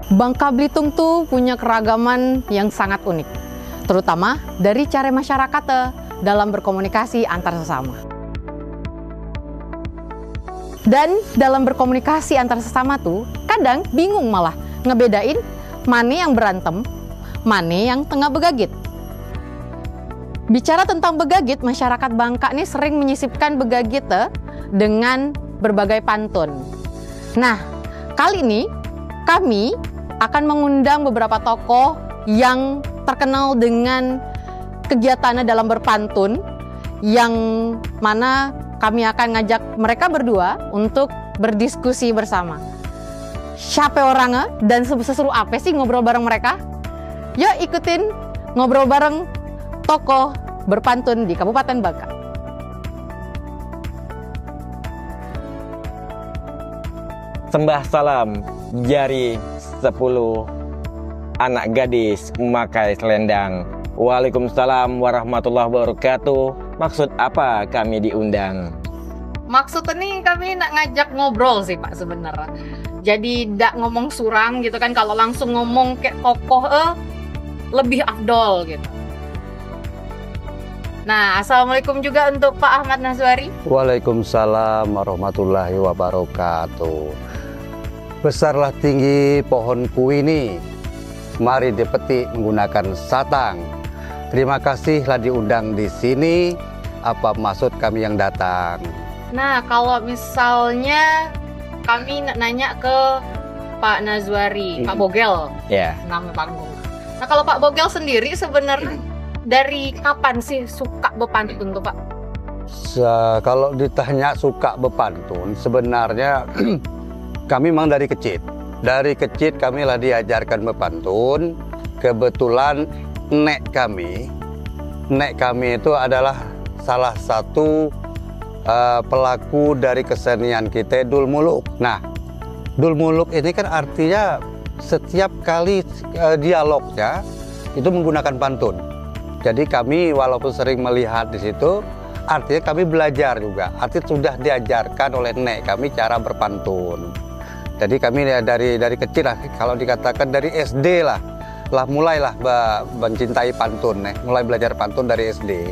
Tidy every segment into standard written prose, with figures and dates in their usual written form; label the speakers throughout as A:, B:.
A: Bangka Belitung tuh punya keragaman yang sangat unik, terutama dari cara masyarakat dalam berkomunikasi antar sesama. Dan dalam berkomunikasi antar sesama tuh kadang bingung malah ngebedain mana yang berantem, mana yang tengah begagit. Bicara tentang begagit, masyarakat Bangka ini sering menyisipkan begagit dengan berbagai pantun. Nah, kali ini kami akan mengundang beberapa tokoh yang terkenal dengan kegiatannya dalam berpantun, yang mana kami akan ngajak mereka berdua untuk berdiskusi bersama. Siapa orangnya dan seseru apa sih ngobrol bareng mereka? Yuk ikutin ngobrol bareng tokoh berpantun di Kabupaten Bangka.
B: Sembah salam jari 10 anak gadis memakai selendang. Waalaikumsalam warahmatullahi wabarakatuh. Maksud apa kami diundang?
A: Maksudnya nih kami nak ngajak ngobrol sih Pak sebenarnya. Jadi tidak ngomong surang gitu kan, kalau langsung ngomong kayak tokoh lebih afdol gitu. Nah, assalamualaikum juga untuk Pak Ahmad Nazwari.
C: Waalaikumsalam warahmatullahi wabarakatuh. Besarlah tinggi pohonku ini, mari dipetik menggunakan satang. Terima kasihlah diundang di sini. Apa maksud kami yang datang?
A: Nah, kalau misalnya kami nanya ke Pak Nazwari, Pak Bogel, nama panggung. Nah, kalau Pak Bogel sendiri sebenarnya dari kapan sih suka berpantun tuh Pak?
C: Kalau ditanya suka berpantun, sebenarnya kami memang dari kecil. Dari kecil kami lah diajarkan berpantun. Kebetulan nek kami itu adalah salah satu pelaku dari kesenian kita, Dul Muluk. Nah, Dul Muluk ini kan artinya setiap kali dialognya itu menggunakan pantun. Jadi kami walaupun sering melihat di situ, artinya kami belajar juga. Artinya sudah diajarkan oleh nek kami cara berpantun. Jadi kami dari kecil lah, kalau dikatakan dari SD lah mulailah mencintai pantun, mulai belajar pantun dari SD.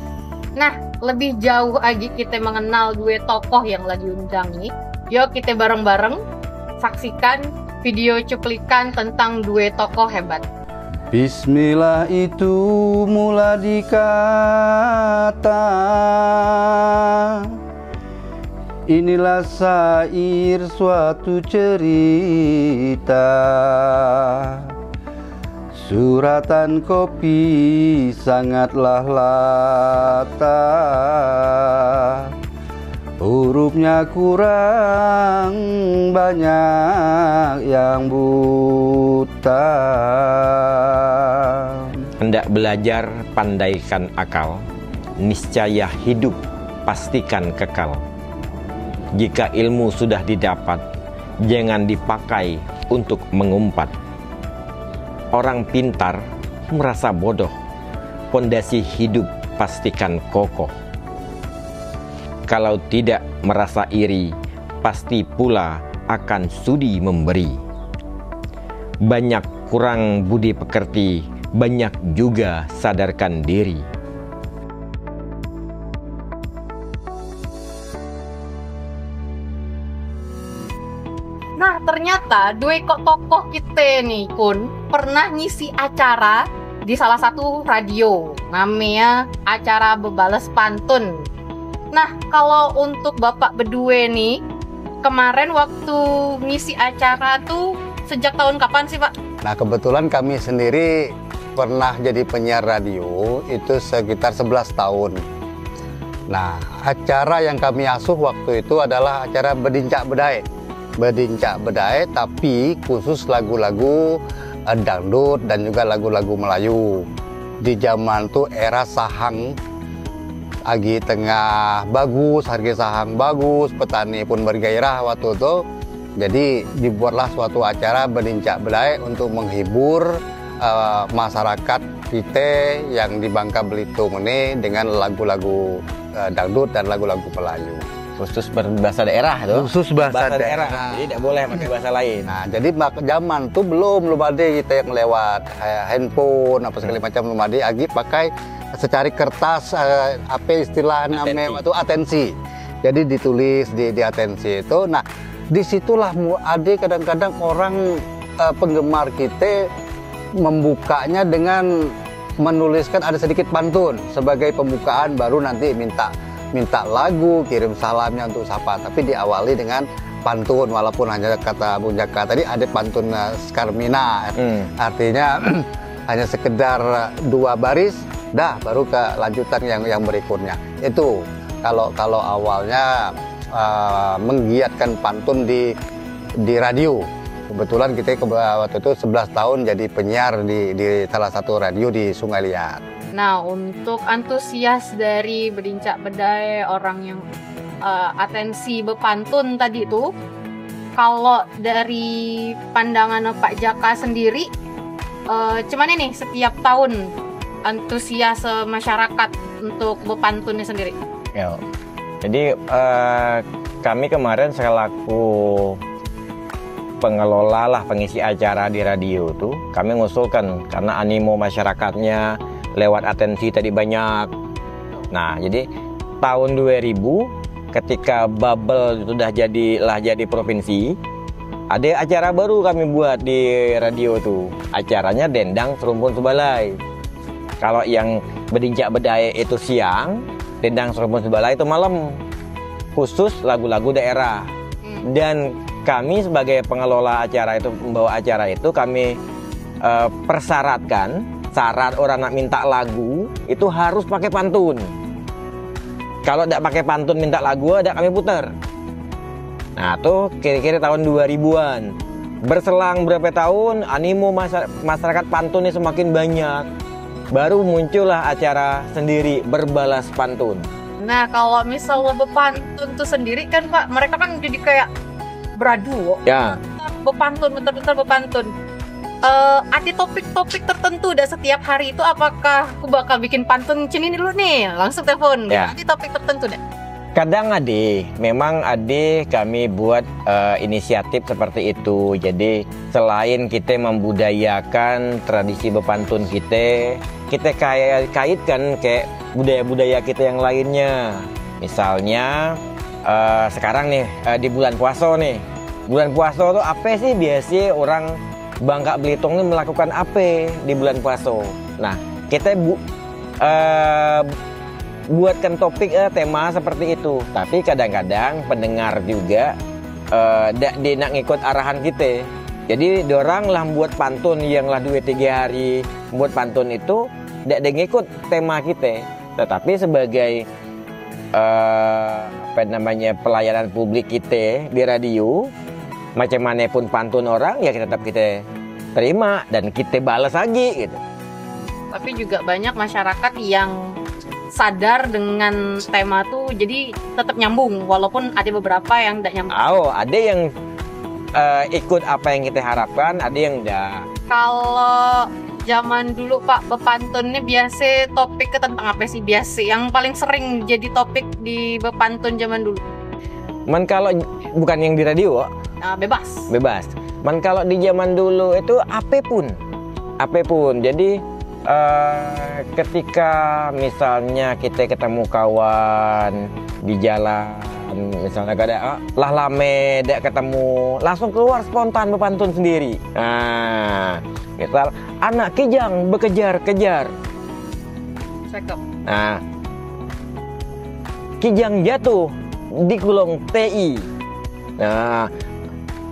A: Nah, lebih jauh lagi kita mengenal dua tokoh yang lagi undang nih. Yuk kita bareng-bareng saksikan video cuplikan tentang dua tokoh hebat.
C: Bismillah itu mula dikata, inilah syair suatu cerita, suratan kopi sangatlah lata, hurufnya kurang banyak yang buta.
B: Hendak belajar pandaikan akal, niscaya hidup pastikan kekal. Jika ilmu sudah didapat, jangan dipakai untuk mengumpat. Orang pintar merasa bodoh, pondasi hidup pastikan kokoh. Kalau tidak merasa iri, pasti pula akan sudi memberi. Banyak kurang budi pekerti, banyak juga sadarkan diri.
A: Nah, ternyata dua tokoh kita nih Kun pernah ngisi acara di salah satu radio, namanya acara Bebales Pantun. Nah, kalau untuk Bapak berdua nih, kemarin waktu ngisi acara tuh sejak tahun kapan sih Pak?
C: Nah, kebetulan kami sendiri pernah jadi penyiar radio itu sekitar 11 tahun. Nah, acara yang kami asuh waktu itu adalah acara Bedincak Bedai. Bedincak Bedai, tapi khusus lagu-lagu dangdut dan juga lagu-lagu Melayu. Di zaman itu era sahang lagi tengah bagus, harga sahang bagus, petani pun bergairah waktu itu. Jadi dibuatlah suatu acara Bedincak Bedai untuk menghibur masyarakat kita yang di Bangka Belitung ini dengan lagu-lagu dangdut dan lagu-lagu Melayu.
B: Khusus berbahasa daerah tuh.
C: Khusus bahasa daerah.
B: Jadi tidak boleh pakai bahasa lain.
C: Nah, jadi zaman tuh belum ada kita yang lewat handphone apa segala macam, belum ada lagi pakai secari kertas, apa istilah namanya itu atensi. Jadi ditulis di atensi itu. Nah, disitulah ada kadang-kadang orang penggemar kita membukanya dengan menuliskan ada sedikit pantun sebagai pembukaan, baru nanti minta lagu, kirim salamnya untuk siapa, tapi diawali dengan pantun, walaupun hanya kata Bung Jaka tadi ada pantun Skarmina, artinya hanya sekedar 2 baris, dah baru ke lanjutan yang berikutnya. Itu kalau awalnya menggiatkan pantun di radio. Kebetulan kita waktu itu 11 tahun jadi penyiar di salah satu radio di Sungai Liat.
A: Nah, untuk antusias dari Bedincak Bedai, orang yang atensi bepantun tadi itu, kalau dari pandangan Pak Jaka sendiri, cuman nih setiap tahun antusias masyarakat untuk bepantunnya sendiri?
B: Ya. Jadi kami kemarin selaku pengelola lah, pengisi acara di radio tuh, kami mengusulkan karena animo masyarakatnya lewat atensi tadi banyak. Nah, jadi tahun 2000 ketika Babel itu jadi provinsi, ada acara baru kami buat di radio tuh. Acaranya Dendang Serumpun Sebalai. Kalau yang Bedincak Bedai itu siang, Dendang Serumpun Sebalai itu malam. Khusus lagu-lagu daerah. Dan kami sebagai pengelola acara itu, membawa acara itu, kami persyaratkan syarat orang nak minta lagu itu harus pakai pantun. Kalau tidak pakai pantun minta lagu, ada kami putar. Nah, tuh kira-kira tahun 2000-an. Berselang berapa tahun, animo masyarakat pantun ini semakin banyak. Baru muncullah acara sendiri, Berbalas Pantun.
A: Nah, kalau misalnya bepantun tuh sendiri kan Pak, mereka kan jadi kayak beradu.
B: Ya.
A: Bepantun, bentar-bentar bepantun. Ada topik-topik tertentu dah setiap hari itu, apakah aku bakal bikin pantun ini dulu nih, langsung telepon.
B: Ya.
A: Ada topik tertentu dah.
B: Kadang memang kami buat inisiatif seperti itu. Jadi selain kita membudayakan tradisi bepantun kita kaitkan kayak budaya-budaya kita yang lainnya. Misalnya sekarang nih di bulan puasa nih. Bulan puasa tuh apa sih biasanya orang Bangka Belitung ini melakukan apa di bulan puasa? Nah, kita buatkan topik tema seperti itu. Tapi kadang-kadang pendengar juga dia nak ngikut arahan kita. Jadi dorang lah buat pantun yang lah 2-3 hari buat pantun itu dia ngikut tema kita. Tetapi sebagai pelayanan publik kita di radio, macam mana pun pantun orang ya kita tetap kita terima dan kita balas lagi gitu.
A: Tapi juga banyak masyarakat yang sadar dengan tema tuh, jadi tetap nyambung walaupun ada beberapa yang tidak nyambung.
B: Oh, ada yang ikut apa yang kita harapkan, ada yang enggak.
A: Kalau zaman dulu Pak, bepantun ini biasa topik tentang apa sih biasa yang paling sering jadi topik di bepantun zaman dulu?
B: Kalau bukan yang di radio,
A: bebas.
B: Kalau di zaman dulu itu apapun. Jadi ketika misalnya kita ketemu kawan di jalan, misalnya gak ada lah lame, tidak ketemu, langsung keluar spontan bepantun sendiri. Nah, misal anak kijang bekejar-kejar.
A: Cakep.
B: Nah, kijang jatuh di gulung TI. Nah,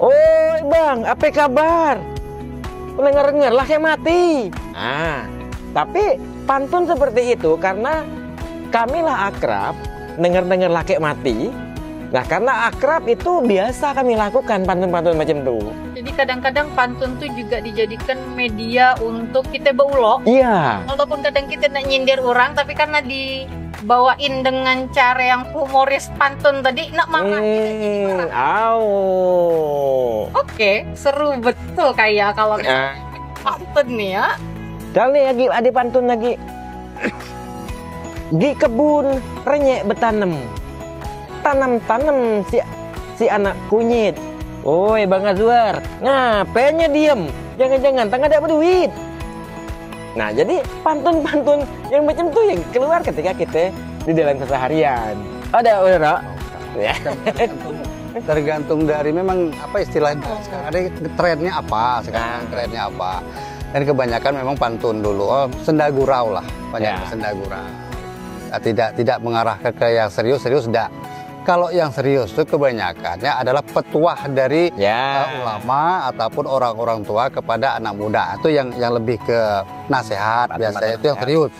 B: oi bang, apa kabar? Dengar-dengar lah kayak mati. Nah, tapi pantun seperti itu karena kamilah akrab, dengar-dengar lah kayak mati. Nah, karena akrab itu biasa kami lakukan pantun-pantun macam itu.
A: Jadi kadang-kadang pantun tuh juga dijadikan media untuk kita beulok.
B: Iya.
A: Walaupun kadang kita nak nyindir orang, tapi karena dibawain dengan cara yang humoris pantun tadi, nak marahin. Oke, seru betul kayak kalau pantun nih ya.
B: Dan nih lagi ada pantun lagi. Di kebun renyek betanem. tanam si anak kunyit. Oi Bang Azwar, ngapainnya diem? Jangan-jangan tangga ada duit. Nah jadi pantun-pantun yang macam tuh yang keluar ketika kita di dalam keseharian. Ada Ora? Ya.
C: Tergantung dari memang apa istilahnya sekarang ada trennya apa sekarang trennya apa. Dan kebanyakan memang pantun dulu, senda gurau lah, banyak senda gurau. Nah, tidak mengarah ke yang serius enggak. Kalau yang serius itu kebanyakannya adalah petuah dari ulama ataupun orang-orang tua kepada anak muda. Itu yang lebih ke nasihat, biasanya itu yang serius.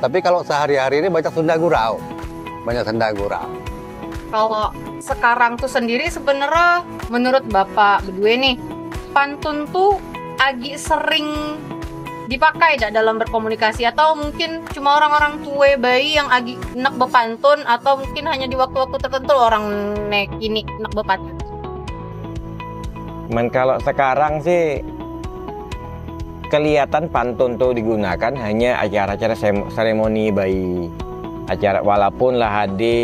C: Tapi kalau sehari-hari ini banyak senda gurau. Banyak senda gurau.
A: Kalau sekarang tuh sendiri sebenarnya menurut Bapak berdua nih, pantun tuh agak sering dipakai tidak dalam berkomunikasi, atau mungkin cuma orang-orang tua bayi yang agak nak bepantun, atau mungkin hanya di waktu-waktu tertentu orang nek ini nak bepantun.
B: Kalau sekarang sih kelihatan pantun tuh digunakan hanya acara-acara seremoni bayi, acara walaupun lah ada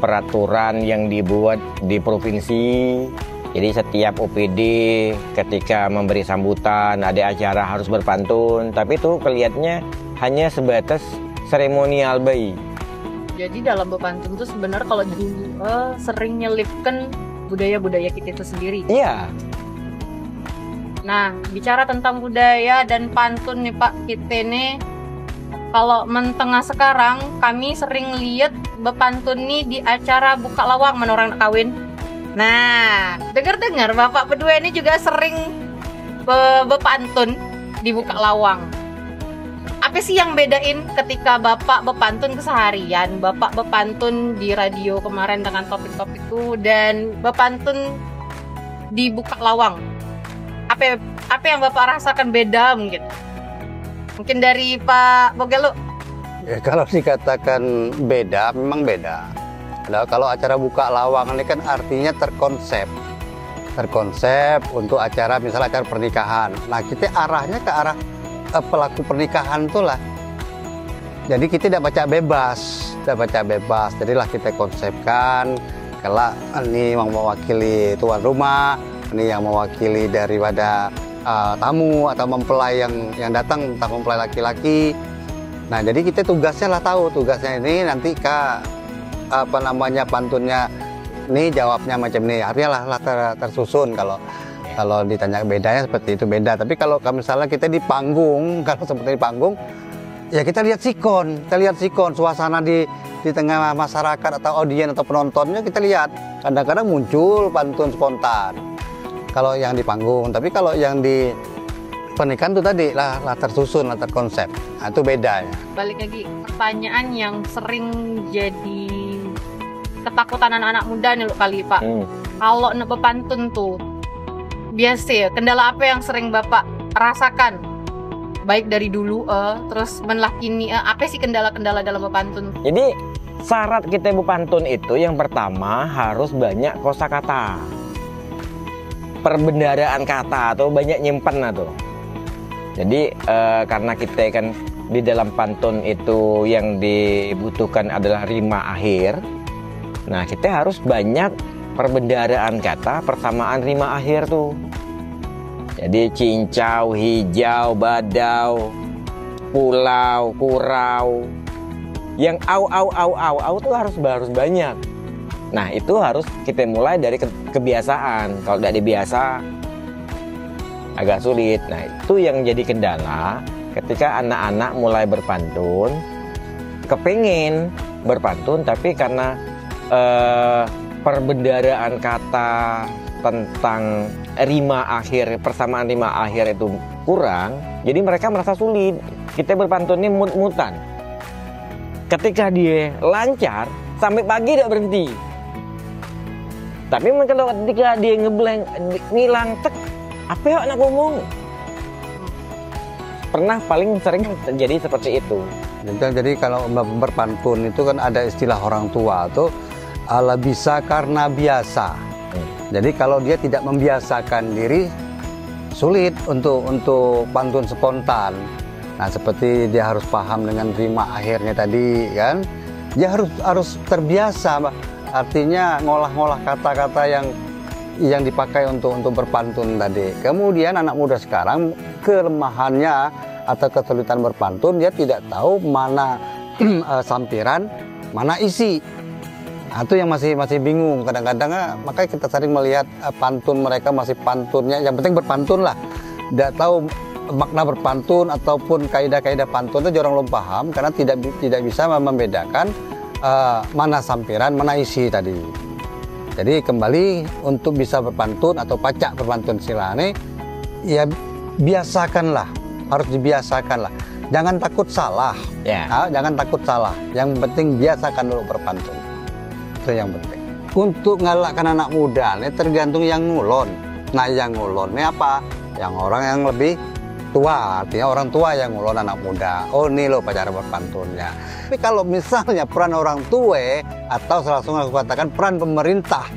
B: peraturan yang dibuat di provinsi. Jadi setiap OPD ketika memberi sambutan ada acara harus berpantun, tapi itu kelihatannya hanya sebatas seremonial bayi.
A: Jadi dalam berpantun itu sebenarnya kalau dulu sering nyelipkan budaya-budaya kita itu sendiri.
B: Iya.
A: Nah, bicara tentang budaya dan pantun nih Pak, kita nih kalau mentengah sekarang kami sering lihat berpantun nih di acara buka lawang menorang kawin. Nah, dengar-dengar Bapak berdua ini juga sering berpantun di buka lawang. Apa sih yang bedain ketika Bapak berpantun keseharian, Bapak berpantun di radio kemarin dengan topik-topik itu, dan berpantun di buka lawang? Apa yang Bapak rasakan beda mungkin? Mungkin dari Pak Bogelu?
C: Ya, kalau dikatakan beda, memang beda. Nah, kalau acara buka lawang ini kan artinya terkonsep untuk acara misalnya acara pernikahan. Nah kita arahnya ke arah pelaku pernikahan tuh lah. Jadi kita tidak baca bebas. Jadilah kita konsepkan kalau ini yang mewakili tuan rumah, ini yang mewakili daripada tamu atau mempelai yang datang, entah mempelai laki-laki. Nah jadi kita tugasnya ini nanti pantunnya ini jawabnya macam ini, artinya lah tersusun. Kalau ditanya bedanya seperti itu beda. Tapi kalau misalnya kita di panggung, kalau seperti di panggung ya kita lihat sikon suasana di tengah masyarakat atau audiens atau penontonnya, kita lihat kadang-kadang muncul pantun spontan kalau yang di panggung. Tapi kalau yang di pernikahan itu tadi lah tersusun, lah terkonsep. Nah, itu bedanya.
A: Balik lagi pertanyaan yang sering jadi ketakutan anak-anak muda nih kali Pak. Kalau berpantun tuh biasa ya, kendala apa yang sering Bapak rasakan? Baik dari dulu terus menlakini apa sih kendala-kendala dalam berpantun?
B: Jadi syarat kita berpantun itu yang pertama harus banyak kosakata. Perbendaraan kata atau banyak nyimpen atau. Jadi karena kita kan di dalam pantun itu yang dibutuhkan adalah rima akhir. Nah kita harus banyak perbendaraan kata, persamaan rima akhir tuh. Jadi cincau, hijau, badau, pulau, kurau. Yang au tuh harus banyak. Nah itu harus kita mulai dari kebiasaan. Kalau tidak dibiasa agak sulit. Nah itu yang jadi kendala ketika anak-anak mulai berpantun, kepengen berpantun tapi karena perbendaraan kata tentang rima akhir, persamaan rima akhir itu kurang, jadi mereka merasa sulit. Kita berpantun ini mut-mutan. Ketika dia lancar sampai pagi tidak berhenti. Tapi kalau ketika dia ngeblank, ngilang tek, apa ya anak ngomong? Pernah paling sering terjadi seperti itu.
C: Jadi kalau berpantun itu kan ada istilah orang tua tuh ala bisa karena biasa. Jadi kalau dia tidak membiasakan diri, sulit untuk pantun spontan. Nah seperti dia harus paham dengan rima akhirnya tadi kan, dia harus terbiasa artinya ngolah-ngolah kata-kata yang dipakai untuk berpantun tadi. Kemudian anak muda sekarang kelemahannya atau kesulitan berpantun, dia tidak tahu mana sampiran, mana isi. Nah, itu yang masih bingung kadang-kadang. Makanya kita sering melihat pantun mereka masih pantunnya, yang penting berpantun lah. Tidak tahu makna berpantun ataupun kaidah-kaidah pantun itu orang belum paham karena tidak bisa membedakan mana sampiran, mana isi tadi. Jadi kembali untuk bisa berpantun atau pacak berpantun silane, ya biasakanlah, harus dibiasakanlah. Jangan takut salah, jangan takut salah. Yang penting biasakan dulu berpantun, itu yang penting. Untuk ngalahkan anak muda, ini tergantung yang ngulon. Nah, yang ngulon ini apa? Yang orang yang lebih tua, artinya orang tua yang ngulon anak muda. Oh, ini loh cara berpantunnya. Tapi kalau misalnya peran orang tua atau langsung aku katakan peran pemerintah,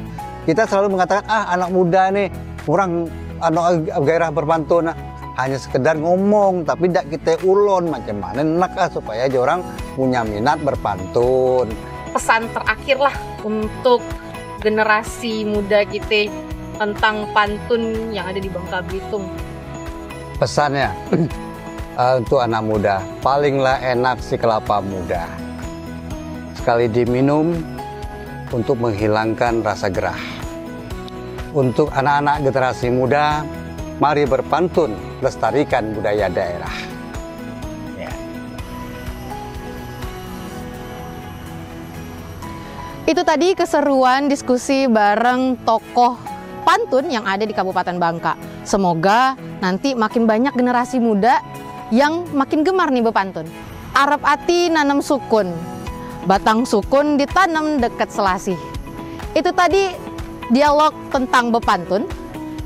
C: kita selalu mengatakan anak muda nih kurang gairah berpantun, hanya sekedar ngomong tapi tidak kita ulon macam mana enak supaya orang punya minat berpantun.
A: Pesan terakhir lah untuk generasi muda kita tentang pantun yang ada di Bangka Belitung.
C: Pesannya untuk anak muda, palinglah enak si kelapa muda. Sekali diminum untuk menghilangkan rasa gerah. Untuk anak-anak generasi muda, mari berpantun, lestarikan budaya daerah. Ya.
A: Itu tadi keseruan diskusi bareng tokoh pantun yang ada di Kabupaten Bangka. Semoga nanti makin banyak generasi muda yang makin gemar nih berpantun. Arep ati nanam sukun, batang sukun ditanam dekat selasih. Itu tadi dialog tentang berpantun.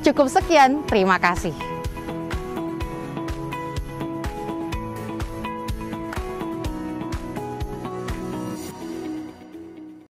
A: Cukup sekian, terima kasih.